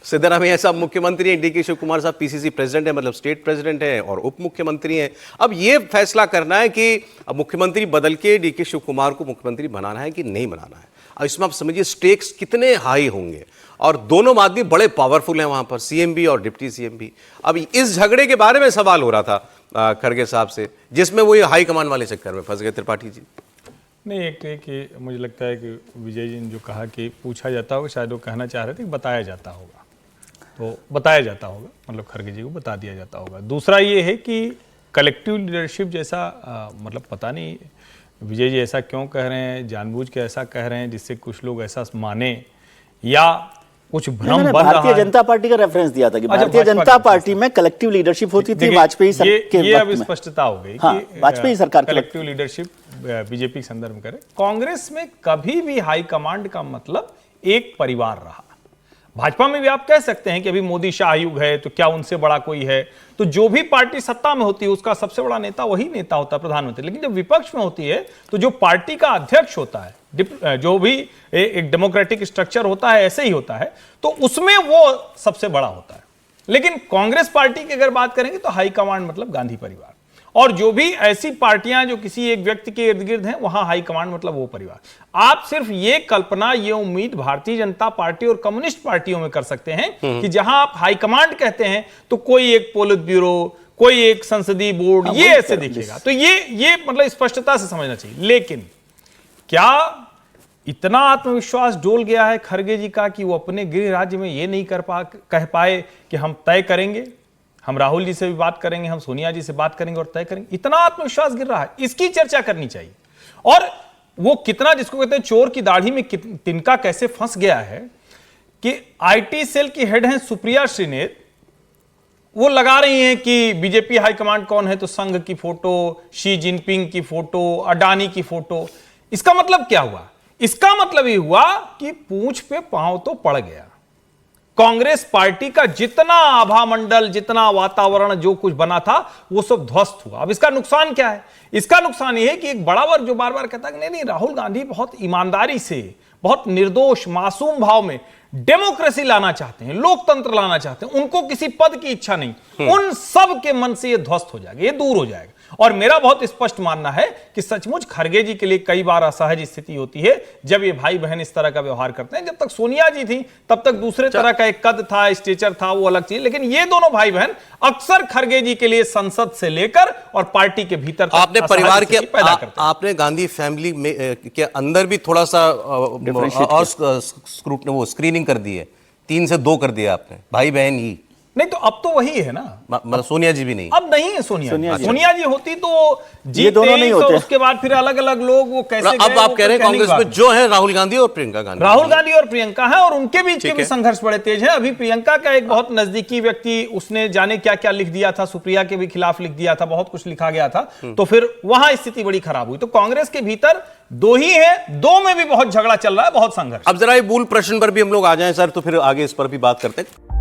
सिद्धरामैया साहब मुख्यमंत्री हैं, डीके शिव कुमार साहब पीसीसी प्रेसिडेंट है, मतलब स्टेट प्रेसिडेंट है और उप मुख्यमंत्री हैं। अब ये फैसला करना है कि अब मुख्यमंत्री बदल के डीके शिव कुमार को मुख्यमंत्री बनाना है कि नहीं बनाना है। अब इसमें आप समझिए स्टेक्स कितने हाई होंगे, और दोनों आदमी बड़े पावरफुल हैं वहां पर, सीएम भी और डिप्टी सीएम भी। अब इस झगड़े के बारे में सवाल हो रहा था खड़गे साहब से, जिसमें वो ये हाई कमान वाले चक्कर में फंस गए त्रिपाठी जी। नहीं, एक कि मुझे लगता है कि विजय जी ने जो कहा कि पूछा जाता होगा, शायद वो कहना चाह रहे थे कि बताया जाता होगा, तो बताया जाता होगा, मतलब खड़गे जी को बता दिया जाता होगा। दूसरा ये है कि कलेक्टिव लीडरशिप जैसा मतलब पता नहीं विजय जी ऐसा क्यों कह रहे हैं, जानबूझ के ऐसा कह रहे हैं जिससे कुछ लोग ऐसा माने या कुछ भ्रम बन रहा है। भारतीय जनता पार्टी का रेफरेंस दिया था कि भारतीय जनता पार्टी में कलेक्टिव लीडरशिप होती थी वाजपेयी सरकार के ये अब स्पष्टता हो गई कि वाजपेयी सरकार कलेक्टिव लीडरशिप बीजेपी के संदर्भ में करे। कांग्रेस में कभी भी हाई कमांड का मतलब एक परिवार रहा। भाजपा में भी आप कह सकते हैं कि अभी मोदी शाह युग है तो क्या उनसे बड़ा कोई है, तो जो भी पार्टी सत्ता में होती है उसका सबसे बड़ा नेता वही नेता होता है, प्रधानमंत्री। लेकिन जब विपक्ष में होती है तो जो पार्टी का अध्यक्ष होता है, जो भी एक डेमोक्रेटिक स्ट्रक्चर होता है ऐसे ही होता है, तो उसमें वो सबसे बड़ा होता है। लेकिन कांग्रेस पार्टी की अगर बात करेंगे तो हाई कमांड मतलब गांधी परिवार, और जो भी ऐसी पार्टियां जो किसी एक व्यक्ति के इर्द गिर्द हैं वहां हाई कमांड मतलब वो परिवार। आप सिर्फ ये कल्पना, ये उम्मीद भारतीय जनता पार्टी और कम्युनिस्ट पार्टियों में कर सकते हैं कि जहां आप हाई कमांड कहते हैं तो कोई एक पोलित ब्यूरो, कोई एक संसदीय बोर्ड, ये ऐसे दिखेगा। तो ये मतलब स्पष्टता से समझना चाहिए। लेकिन क्या इतना आत्मविश्वास डोल गया है खड़गे जी का कि वो अपने गृह राज्य में ये नहीं कह पाए कि हम तय करेंगे, हम राहुल जी से भी बात करेंगे, हम सोनिया जी से बात करेंगे और तय करेंगे? इतना आत्मविश्वास गिर रहा है, इसकी चर्चा करनी चाहिए। और वो कितना, जिसको कहते हैं चोर की दाढ़ी में तिनका कैसे फंस गया है कि आईटी सेल की हेड हैं सुप्रिया श्रीनेत, वो लगा रही हैं कि बीजेपी हाईकमांड कौन है, तो संघ की फोटो, शी जिनपिंग की फोटो, अडानी की फोटो। इसका मतलब क्या हुआ? इसका मतलब ये हुआ कि पूंछ पे पांव तो पड़ गया। कांग्रेस पार्टी का जितना आभा मंडल, जितना वातावरण, जो कुछ बना था वो सब ध्वस्त हुआ। अब इसका नुकसान क्या है? इसका नुकसान ये है कि एक बड़ा वर्ग जो बार बार कहता है कि नहीं राहुल गांधी बहुत ईमानदारी से, बहुत निर्दोष मासूम भाव में डेमोक्रेसी लाना चाहते हैं, लोकतंत्र लाना चाहते हैं, उनको किसी पद की इच्छा नहीं, उन सब के मन से ये ध्वस्त हो जाएगा, ये दूर हो जाएगा। और मेरा बहुत स्पष्ट मानना है कि सचमुच खड़गे जी के लिए कई बार असहज स्थिति होती है जब ये भाई बहन इस तरह का व्यवहार करते हैं। जब तक सोनिया जी थी तब तक दूसरे तरह का एक कद था, स्टेचर था, वो अलग चीज। लेकिन ये दोनों भाई बहन अक्सर खड़गे जी के लिए संसद से लेकर और पार्टी के भीतर आपने परिवार के आपने गांधी फैमिली में के अंदर भी थोड़ा सा और स्क्रीनिंग कर दी है, 3 से 2 कर दिया आपने, भाई बहन ही नहीं। तो अब तो वही है ना, मतलब सोनिया जी भी नहीं, अब नहीं है सोनिया जी होती तो जी दोनों नहीं होते। उसके बाद फिर अलग अलग लोग वो कैसे अब आप कह रहे हैं कांग्रेस में जो है राहुल गांधी और प्रियंका गांधी, राहुल गांधी और प्रियंका है, और उनके बीच के भी संघर्ष बड़े तेज है। अभी प्रियंका का एक बहुत नजदीकी व्यक्ति, उसने जाने क्या क्या लिख दिया था, सुप्रिया के भी खिलाफ लिख दिया था, बहुत कुछ लिखा गया था, तो फिर वहां स्थिति बड़ी खराब हुई। तो कांग्रेस के भीतर 2 ही है, 2 में भी बहुत झगड़ा चल रहा है, बहुत संघर्ष। अब जरा ये मूल प्रश्न पर भी हम लोग आ जाएं सर, तो फिर आगे इस पर भी बात करते हैं।